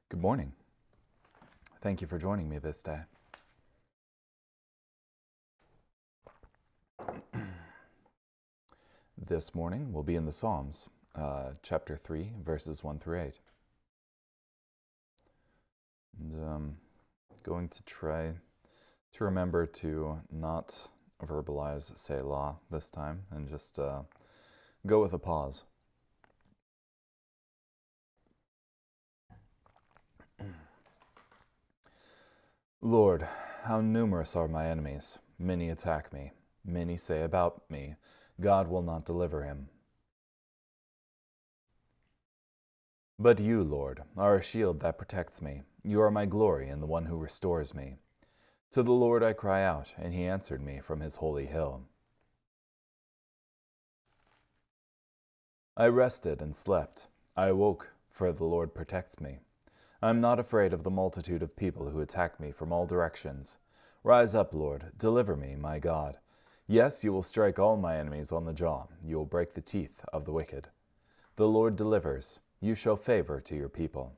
Good morning. Thank you for joining me this day. This morning we'll be in the Psalms, chapter 3, verses 1 through 8. And going to try to remember to not verbalize Selah this time and just go with a pause. Lord, how numerous are my enemies. Many attack me. Many say about me, God will not deliver him. But you, Lord, are a shield that protects me. You are my glory and the one who restores me. To the Lord I cry out, and he answered me from his holy hill. I rested and slept. I awoke, for the Lord protects me. I am not afraid of the multitude of people who attack me from all directions. Rise up, Lord, deliver me, my God. Yes, you will strike all my enemies on the jaw. You will break the teeth of the wicked. The Lord delivers. You show favor to your people.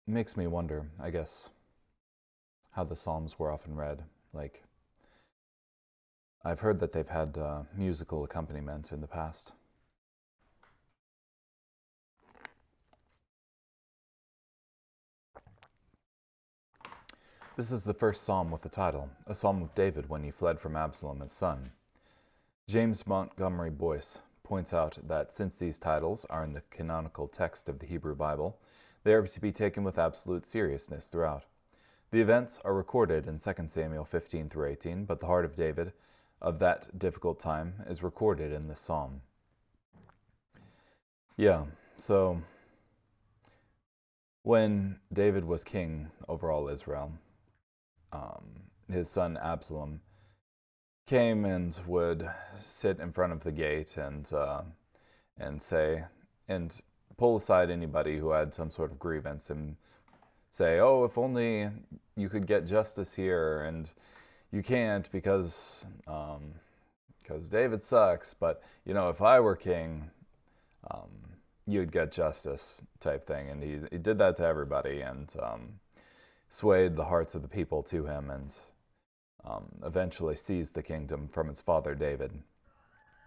It makes me wonder, I guess, how the Psalms were often read. Like, I've heard that they've had musical accompaniment in the past. This is the first psalm with the title, A Psalm of David when he fled from Absalom his son. James Montgomery Boyce points out that since these titles are in the canonical text of the Hebrew Bible, they are to be taken with absolute seriousness throughout. The events are recorded in 2 Samuel 15 through 18, but the heart of David of that difficult time is recorded in this psalm. Yeah, so when David was king over all Israel, his son Absalom came and would sit in front of the gate and say, and pull aside anybody who had some sort of grievance and say, oh, if only you could get justice here, and you can't because David sucks, but, you know, if I were king, you'd get justice type thing. And he did that to everybody and swayed the hearts of the people to him and eventually seized the kingdom from his father David.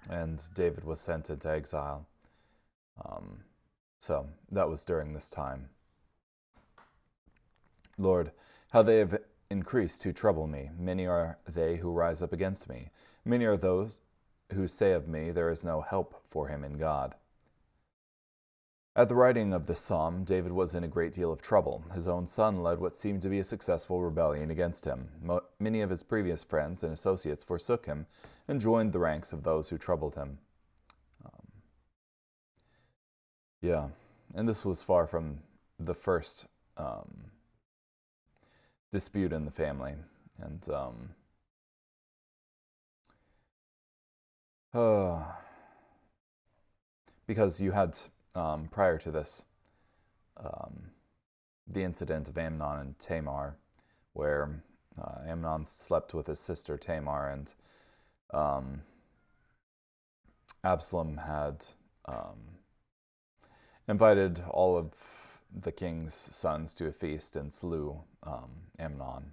And David was sent into exile. So that was during this time. Lord, how they have increased to trouble me. Many are they who rise up against me. Many are those who say of me, there is no help for him in God. At the writing of this psalm, David was in a great deal of trouble. His own son led what seemed to be a successful rebellion against him. Many of his previous friends and associates forsook him and joined the ranks of those who troubled him. And this was far from the first dispute in the family. And because you had, prior to this, the incident of Amnon and Tamar, where Amnon slept with his sister Tamar, and Absalom had invited all of the king's sons to a feast and slew Amnon.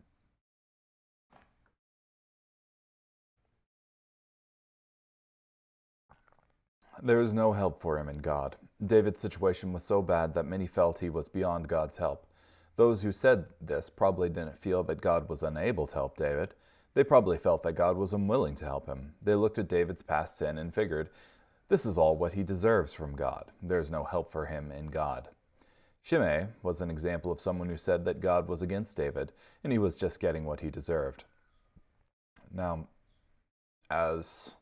There was no help for him in God. David's situation was so bad that many felt he was beyond God's help. Those who said this probably didn't feel that God was unable to help David. They probably felt that God was unwilling to help him. They looked at David's past sin and figured, this is all what he deserves from God. There's no help for him in God. Shimei was an example of someone who said that God was against David, and he was just getting what he deserved. Now, as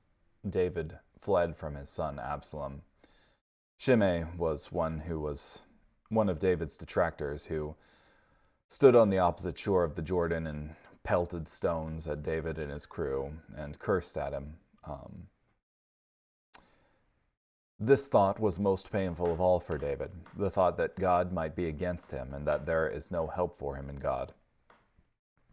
David fled from his son Absalom, Shimei was one of David's detractors who stood on the opposite shore of the Jordan and pelted stones at David and his crew and cursed at him. This thought was most painful of all for David, the thought that God might be against him and that there is no help for him in God.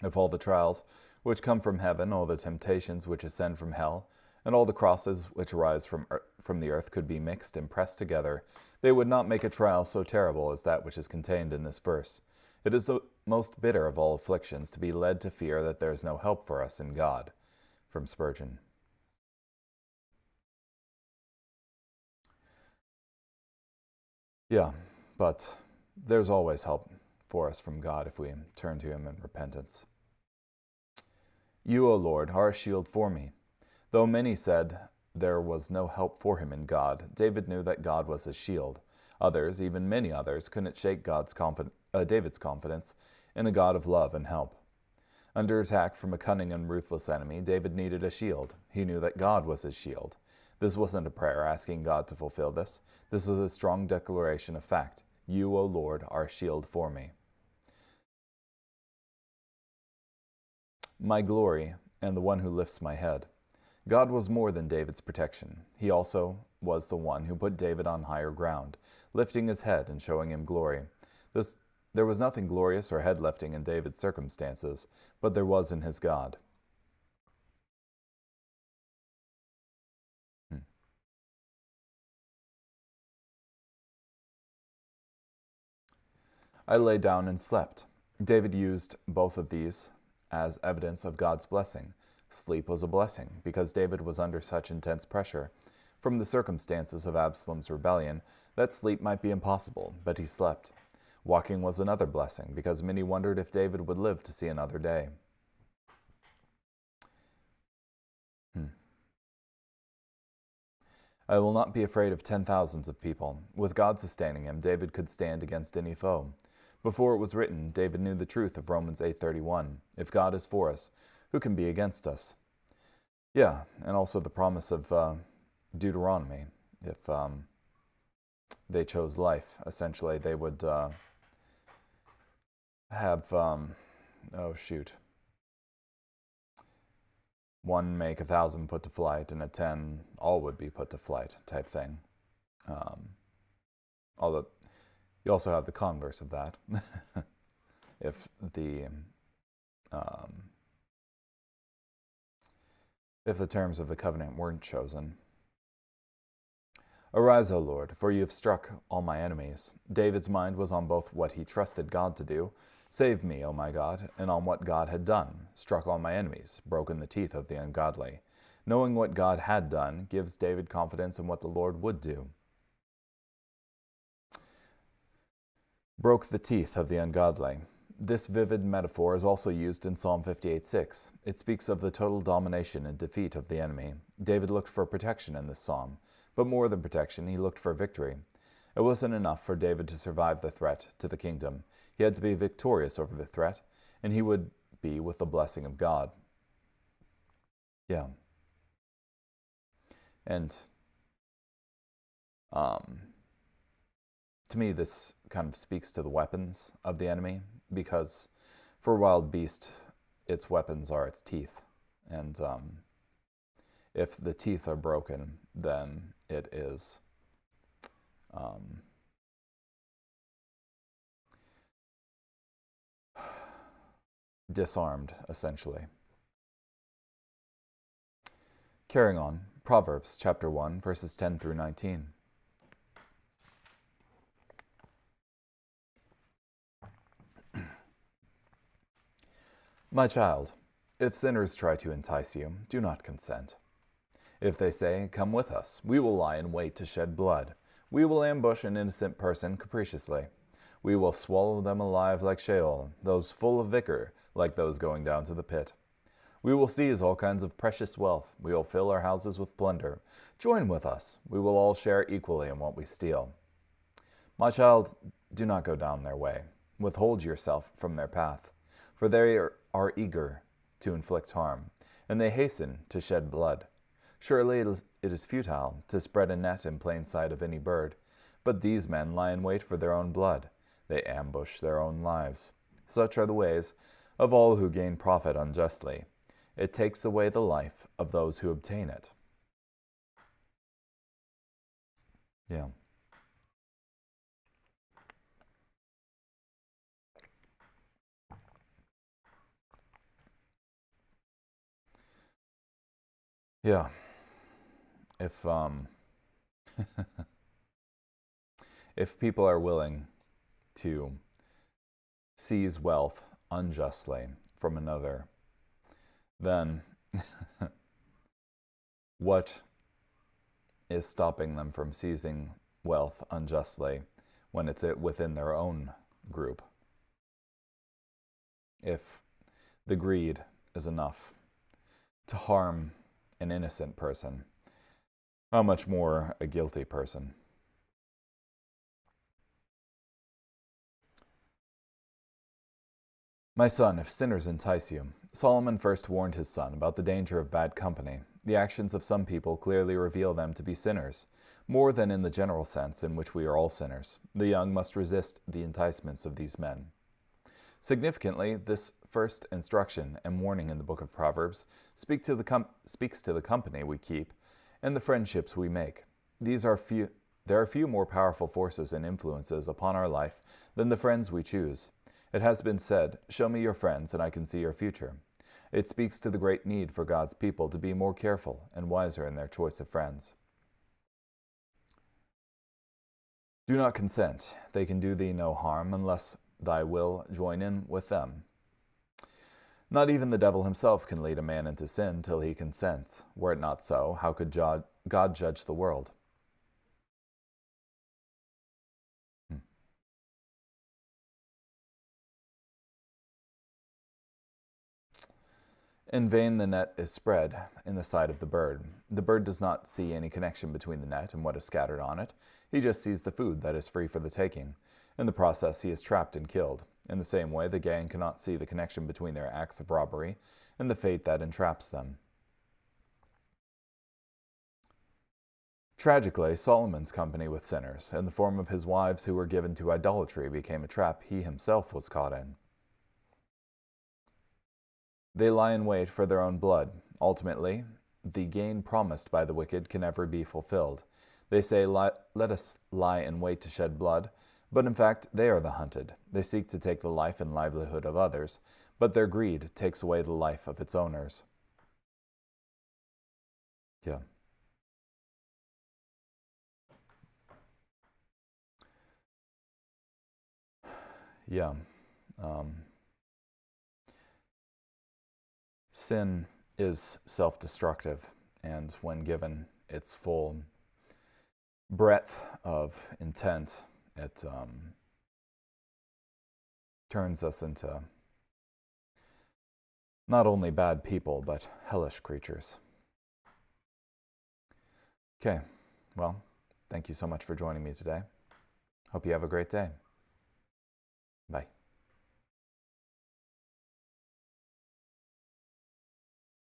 If all the trials which come from heaven, all the temptations which ascend from hell, and all the crosses which arise from the earth could be mixed and pressed together, they would not make a trial so terrible as that which is contained in this verse. It is the most bitter of all afflictions to be led to fear that there is no help for us in God. From Spurgeon. Yeah, but there's always help for us from God if we turn to Him in repentance. You, O Lord, are a shield for me. Though many said there was no help for him in God, David knew that God was his shield. Others, even many others, couldn't shake David's confidence in a God of love and help. Under attack from a cunning and ruthless enemy, David needed a shield. He knew that God was his shield. This wasn't a prayer asking God to fulfill this. This is a strong declaration of fact. You, O Lord, are a shield for me. My glory and the one who lifts my head. God was more than David's protection. He also was the one who put David on higher ground, lifting his head and showing him glory. There was nothing glorious or head-lifting in David's circumstances, but there was in his God. I lay down and slept. David used both of these as evidence of God's blessing. Sleep was a blessing, because David was under such intense pressure from the circumstances of Absalom's rebellion that sleep might be impossible, but he slept. Walking was another blessing, because many wondered if David would live to see another day. I will not be afraid of 10,000s of people. With God sustaining him, David could stand against any foe. Before it was written, David knew the truth of Romans 8:31. If God is for us, who can be against us? Yeah, and also the promise of Deuteronomy. If they chose life, essentially they would have, one make 1,000 put to flight, and at 10 all would be put to flight type thing. Although you also have the converse of that. If the terms of the covenant weren't chosen. Arise, O Lord, for you have struck all my enemies. David's mind was on both what he trusted God to do, save me, O my God, and on what God had done, struck all my enemies, broken the teeth of the ungodly. Knowing what God had done gives David confidence in what the Lord would do. Broke the teeth of the ungodly. This vivid metaphor is also used in Psalm 58:6. It speaks of the total domination and defeat of the enemy. David looked for protection in this psalm, but more than protection, he looked for victory. It wasn't enough for David to survive the threat to the kingdom. He had to be victorious over the threat, and he would be with the blessing of God. Yeah. And to me, this kind of speaks to the weapons of the enemy, because for a wild beast, its weapons are its teeth. And if the teeth are broken, then it is disarmed, essentially. Carrying on, Proverbs chapter 1, verses 10 through 19. My child, if sinners try to entice you, do not consent. If they say, come with us, we will lie in wait to shed blood. We will ambush an innocent person capriciously. We will swallow them alive like Sheol, those full of vigor, like those going down to the pit. We will seize all kinds of precious wealth. We will fill our houses with plunder. Join with us. We will all share equally in what we steal. My child, do not go down their way. Withhold yourself from their path, for they are eager to inflict harm, and they hasten to shed blood. Surely it is futile to spread a net in plain sight of any bird, but these men lie in wait for their own blood. They ambush their own lives. Such are the ways of all who gain profit unjustly. It takes away the life of those who obtain it. Yeah. Yeah. If if people are willing to seize wealth unjustly from another, then what is stopping them from seizing wealth unjustly when it's within their own group? If the greed is enough to harm an innocent person, how much more a guilty person? My son, if sinners entice you, Solomon first warned his son about the danger of bad company. The actions of some people clearly reveal them to be sinners, more than in the general sense in which we are all sinners. The young must resist the enticements of these men. Significantly, this first instruction and warning in the book of Proverbs speaks to the company we keep and the friendships we make. There are few more powerful forces and influences upon our life than the friends we choose. It has been said, "Show me your friends, and I can see your future." It speaks to the great need for God's people to be more careful and wiser in their choice of friends. Do not consent. They can do thee no harm unless thy will join in with them. Not even the devil himself can lead a man into sin till he consents. Were it not so, how could God judge the world? In vain the net is spread in the sight of the bird. The bird does not see any connection between the net and what is scattered on it. He just sees the food that is free for the taking. In the process, he is trapped and killed. In the same way, the gang cannot see the connection between their acts of robbery and the fate that entraps them. Tragically, Solomon's company with sinners, in the form of his wives who were given to idolatry, became a trap he himself was caught in. They lie in wait for their own blood. Ultimately, the gain promised by the wicked can never be fulfilled. They say, "Let us lie in wait to shed blood," but in fact, they are the hunted. They seek to take the life and livelihood of others, but their greed takes away the life of its owners. Yeah. Yeah. Sin is self-destructive, and when given its full breadth of intent, it turns us into not only bad people, but hellish creatures. Okay, well, thank you so much for joining me today. Hope you have a great day.